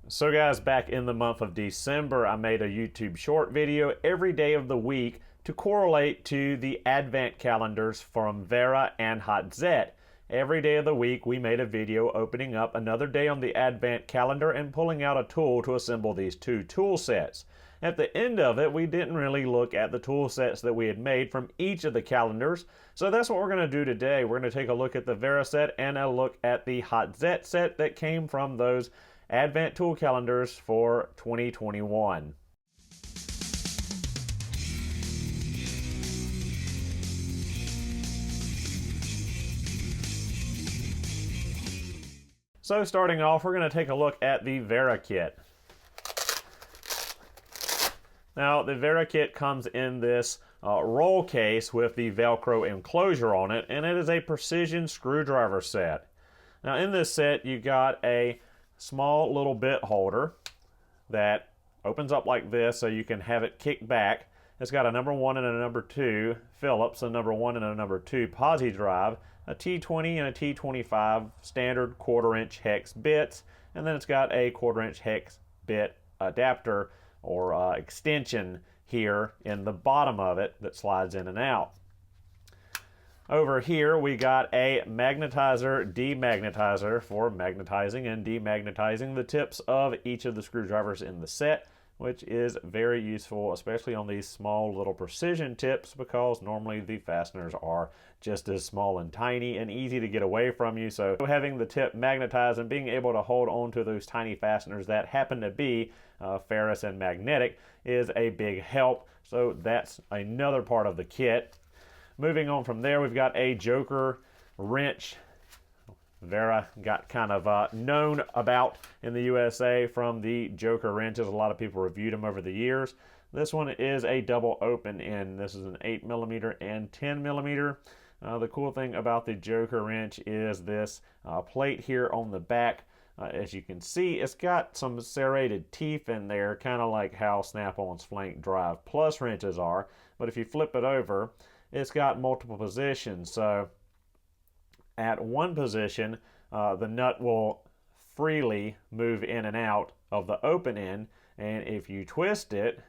So guys, back in the month of December, I made a YouTube short video every day of the week to correlate to the advent calendars from Wera and Hazet. Every day of the week, we made a video opening up another day on the advent calendar and pulling out a tool to assemble these two tool sets. At the end of it, we didn't really look at the tool sets that we had made from each of the calendars, so that's what we're going to do today. We're going to take a look at the Wera set and a look at the Hazet set that came from those Advent tool calendars for 2021. So starting off, we're going to take a look at the Wera kit. Now the Wera kit comes in this roll case with the Velcro enclosure on it, and it is a precision screwdriver set. Now in this set, you got a small little bit holder that opens up like this so you can have it kicked back. It's got a number 1 and a number 2 Phillips, a number 1 and a number 2 posi drive, a T20 and a T25 standard 1/4-inch hex bits, and then it's got a 1/4-inch hex bit adapter or extension here in the bottom of it that slides in and out. Over here we got a magnetizer demagnetizer for magnetizing and demagnetizing the tips of each of the screwdrivers in the set, which is very useful, especially on these small little precision tips, because normally the fasteners are just as small and tiny and easy to get away from you. So having the tip magnetized and being able to hold on to those tiny fasteners that happen to be ferrous and magnetic is a big help. So that's another part of the kit. Moving on from there, we've got a Joker wrench. Wera got kind of known about in the USA from the Joker wrenches. A lot of people reviewed them over the years. This one is a double open end. This is an 8mm and 10mm. The cool thing about the Joker wrench is this plate here on the back. As you can see, it's got some serrated teeth in there, kind of like how Snap-on's Flank Drive Plus wrenches are. But if you flip it over, it's got multiple positions. So at one position, the nut will freely move in and out of the open end, and if you twist it,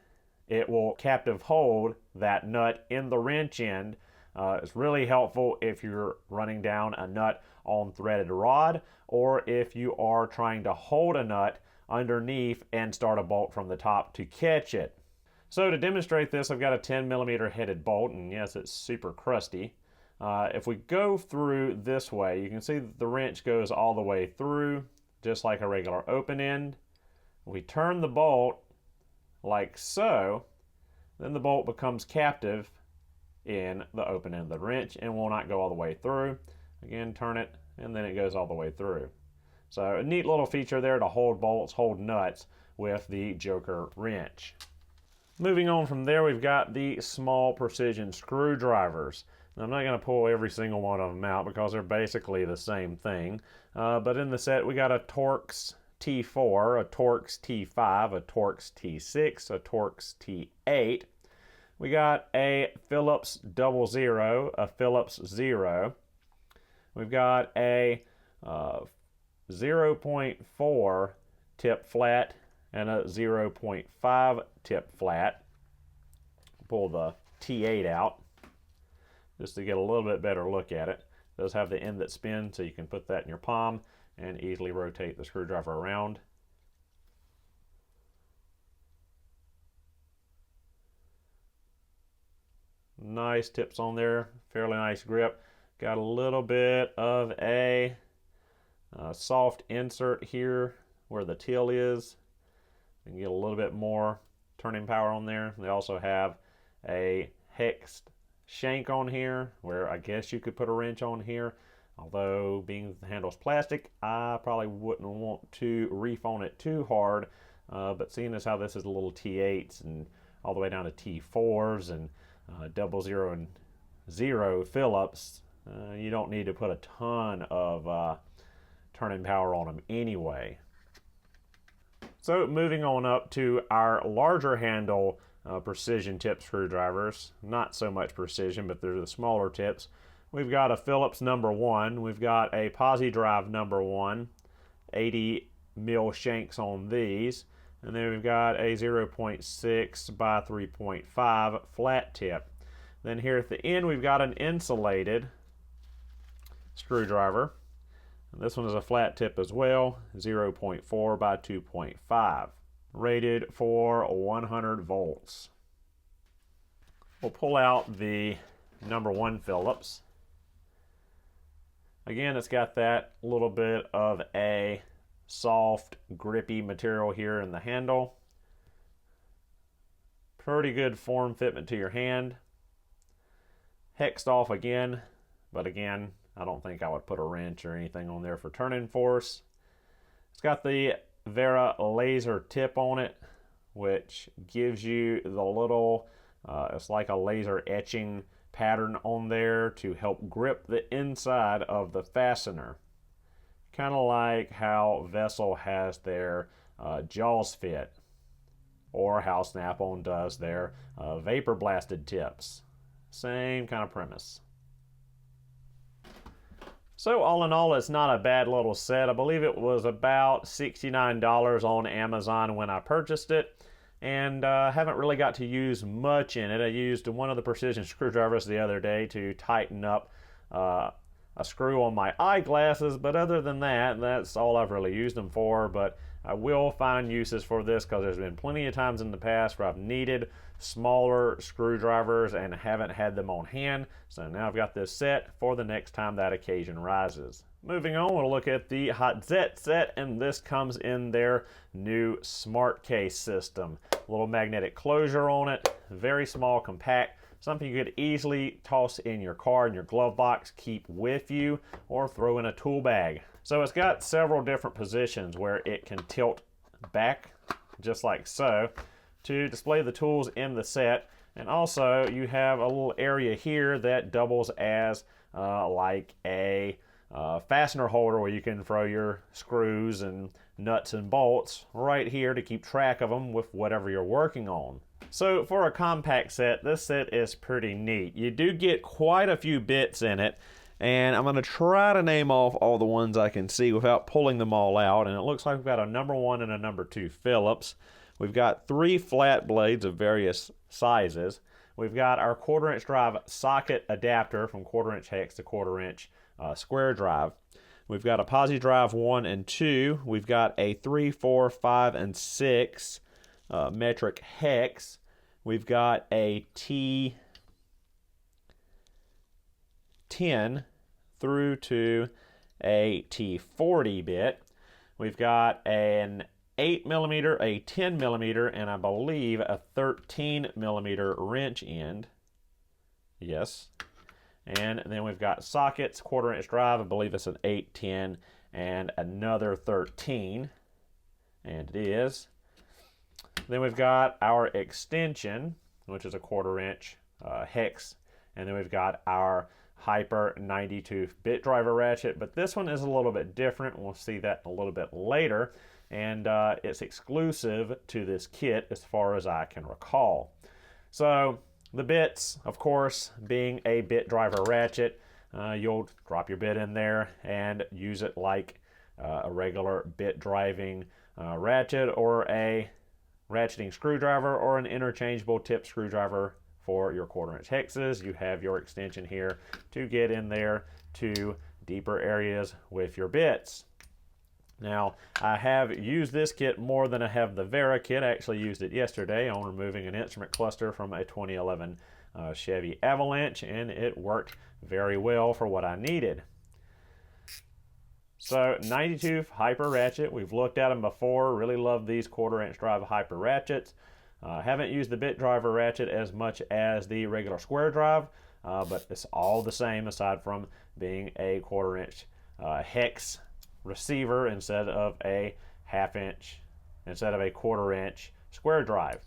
it will captive hold that nut in the wrench end. It's really helpful if you're running down a nut on threaded rod, or if you are trying to hold a nut underneath and start a bolt from the top to catch it. So to demonstrate this, I've got a 10mm headed bolt, and yes, it's super crusty. If we go through this way, you can see that the wrench goes all the way through, just like a regular open end. We turn the bolt like so, then the bolt becomes captive in the open end of the wrench and will not go all the way through. Again, turn it, and then it goes all the way through. So a neat little feature there to hold bolts, hold nuts with the Joker wrench. Moving on from there, we've got the small precision screwdrivers. Now, I'm not going to pull every single one of them out because they're basically the same thing. But in the set, we got a Torx T4, a Torx T5, a Torx T6, a Torx T8. We got a Phillips 00, a Phillips 0. We've got a 0.4 tip flat and a 0.5 tip flat. Pull the T8 out just to get a little bit better look at it. It does have the end that spins, so you can put that in your palm and easily rotate the screwdriver around. Nice tips on there, fairly nice grip. Got a little bit of a soft insert here where the till is. You can get a little bit more turning power on there. They also have a hexed shank on here where I guess you could put a wrench on here. Although being the handle's plastic, I probably wouldn't want to reef on it too hard. But seeing as how this is a little T8s and all the way down to T4s and 00 and 0 Phillips, you don't need to put a ton of turning power on them anyway. So moving on up to our larger handle precision tip screwdrivers. Not so much precision, but they're the smaller tips. We've got a Phillips number 1. We've got a posi drive number 1, 80 mill shanks on these. And then we've got a 0.6 by 3.5 flat tip. Then here at the end we've got an insulated screwdriver. And this one is a flat tip as well, 0.4 by 2.5, rated for 100 volts. We'll pull out the number 1 Phillips. Again, it's got that little bit of a soft, grippy material here in the handle. Pretty good form fitment to your hand. Hexed off again, but again, I don't think I would put a wrench or anything on there for turning force. It's got the Wera laser tip on it, which gives you the little, it's like a laser etching pattern on there to help grip the inside of the fastener. Kind of like how Vessel has their jaws fit, or how Snap-on does their vapor blasted tips. Same kind of premise. So all in all, it's not a bad little set. I believe it was about $69 on Amazon when I purchased it, and haven't really got to use much in it. I used one of the precision screwdrivers the other day to tighten up a screw on my eyeglasses, but other than that, that's all I've really used them for. But I will find uses for this, because there's been plenty of times in the past where I've needed smaller screwdrivers and haven't had them on hand. So now I've got this set for the next time that occasion rises. Moving on, we'll look at the Hazet set, and this comes in their new smart case system. A little magnetic closure on it, very small, compact, something you could easily toss in your car, in your glove box, keep with you, or throw in a tool bag. So it's got several different positions where it can tilt back, just like so, to display the tools in the set. And also you have a little area here that doubles as like a fastener holder, where you can throw your screws and nuts and bolts right here to keep track of them with whatever you're working on. So for a compact set, this set is pretty neat. You do get quite a few bits in it, and I'm going to try to name off all the ones I can see without pulling them all out. And it looks like we've got a number 1 and a number 2 Phillips. We've got 3 flat blades of various sizes. We've got our 1/4" drive socket adapter from 1/4" hex to 1/4" square drive. We've got a posi drive 1 and 2. We've got a 3, 4, 5, and 6 metric hex. We've got a T10 through to a T40 bit. We've got an 8mm, a 10mm, and I believe a 13mm wrench end. Yes. And then we've got sockets, 1/4" drive, I believe it's an 8, 10, and another 13. And it is. Then we've got our extension, which is a 1/4" hex. And then we've got our Hyper 92 bit driver ratchet, but this one is a little bit different. We'll see that a little bit later. And it's exclusive to this kit as far as I can recall. So the bits, of course, being a bit driver ratchet, you'll drop your bit in there and use it like a regular bit driving ratchet, or a ratcheting screwdriver, or an interchangeable tip screwdriver for your 1/4" hexes. You have your extension here to get in there to deeper areas with your bits. Now, I have used this kit more than I have the Wera kit. I actually used it yesterday on removing an instrument cluster from a 2011 Chevy Avalanche, and it worked very well for what I needed. So, 92 Hyper ratchet. We've looked at them before. Really love these 1/4" drive Hyper ratchets. Haven't used the bit driver ratchet as much as the regular square drive, but it's all the same aside from being a 1/4" hex receiver instead of a 1/2", instead of a 1/4" square drive.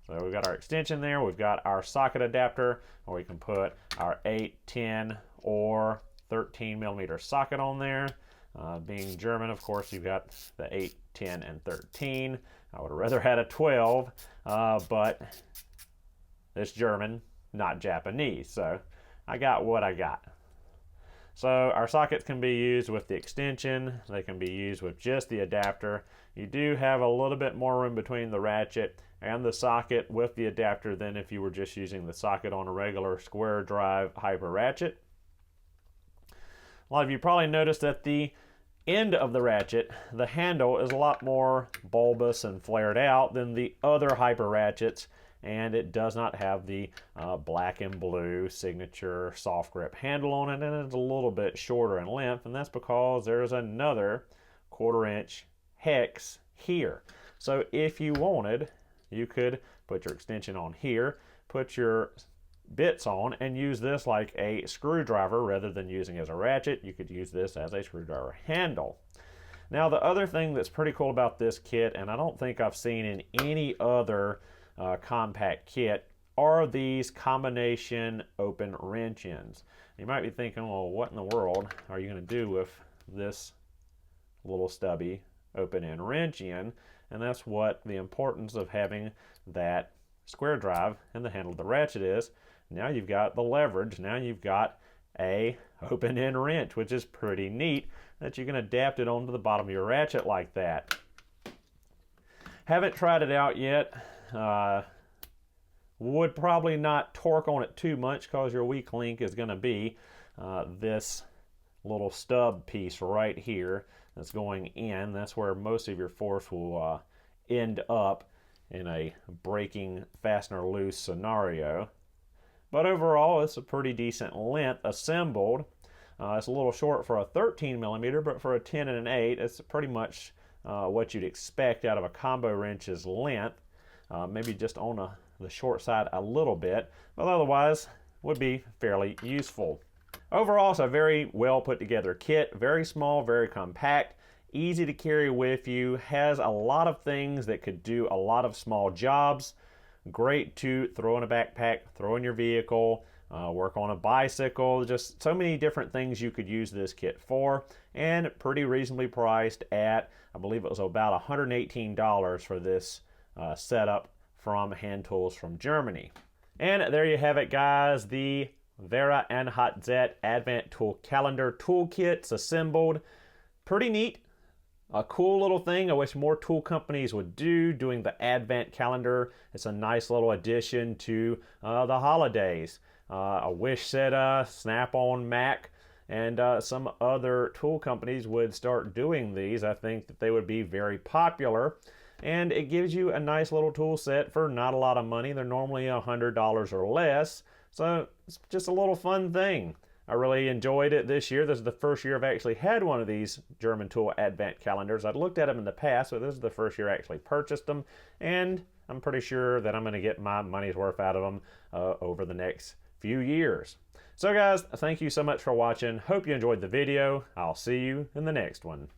So we've got our extension there. We've got our socket adapter, where we can put our 8, 10, or 13mm socket on there. Being German, of course, you've got the 8, 10, and 13. I would have rather had a 12, but it's German, not Japanese, so I got what I got. So our sockets can be used with the extension, they can be used with just the adapter. You do have a little bit more room between the ratchet and the socket with the adapter than if you were just using the socket on a regular square drive hyper ratchet. A lot of you probably noticed that the end of the ratchet, the handle, is a lot more bulbous and flared out than the other hyper ratchets, and it does not have the black and blue signature soft grip handle on it, and it's a little bit shorter in length, and that's because there's another 1/4 inch hex here. So if you wanted, you could put your extension on here, put your bits on, and use this like a screwdriver rather than using it as a ratchet. You could use this as a screwdriver handle. Now the other thing that's pretty cool about this kit, and I don't think I've seen in any other compact kit, are these combination open wrench ends. You might be thinking, well, what in the world are you going to do with this little stubby open end wrench end? And that's what the importance of having that square drive and the handle of the ratchet is. Now you've got the leverage. Now you've got a open end wrench, which is pretty neat that you can adapt it onto the bottom of your ratchet like that. Haven't tried it out yet. Would probably not torque on it too much because your weak link is going to be this little stub piece right here that's going in. That's where most of your force will end up in a breaking fastener loose scenario. But overall, it's a pretty decent length assembled. It's a little short for a 13 millimeter, but for a 10 and an 8, it's pretty much what you'd expect out of a combo wrench's length. Maybe just on the short side a little bit, but otherwise would be fairly useful. Overall, it's a very well put together kit, very small, very compact, easy to carry with you, has a lot of things that could do a lot of small jobs. Great to throw in a backpack, throw in your vehicle, work on a bicycle, just so many different things you could use this kit for, and pretty reasonably priced at, I believe it was about $118 for this setup from Hand Tools from Germany. And there you have it, guys, the Wera Hazet Advent Tool Calendar Toolkits assembled. Pretty neat. A cool little thing I wish more tool companies would do, doing the Advent calendar. It's a nice little addition to the holidays. I wish that Snap-on, Mac, and some other tool companies would start doing these. I think that they would be very popular. And it gives you a nice little tool set for not a lot of money. They're normally $100 or less. So it's just a little fun thing. I really enjoyed it this year. This is the first year I've actually had one of these German Tool Advent calendars. I'd looked at them in the past, but this is the first year I actually purchased them, and I'm pretty sure that I'm going to get my money's worth out of them over the next few years. So guys, thank you so much for watching. Hope you enjoyed the video. I'll see you in the next one.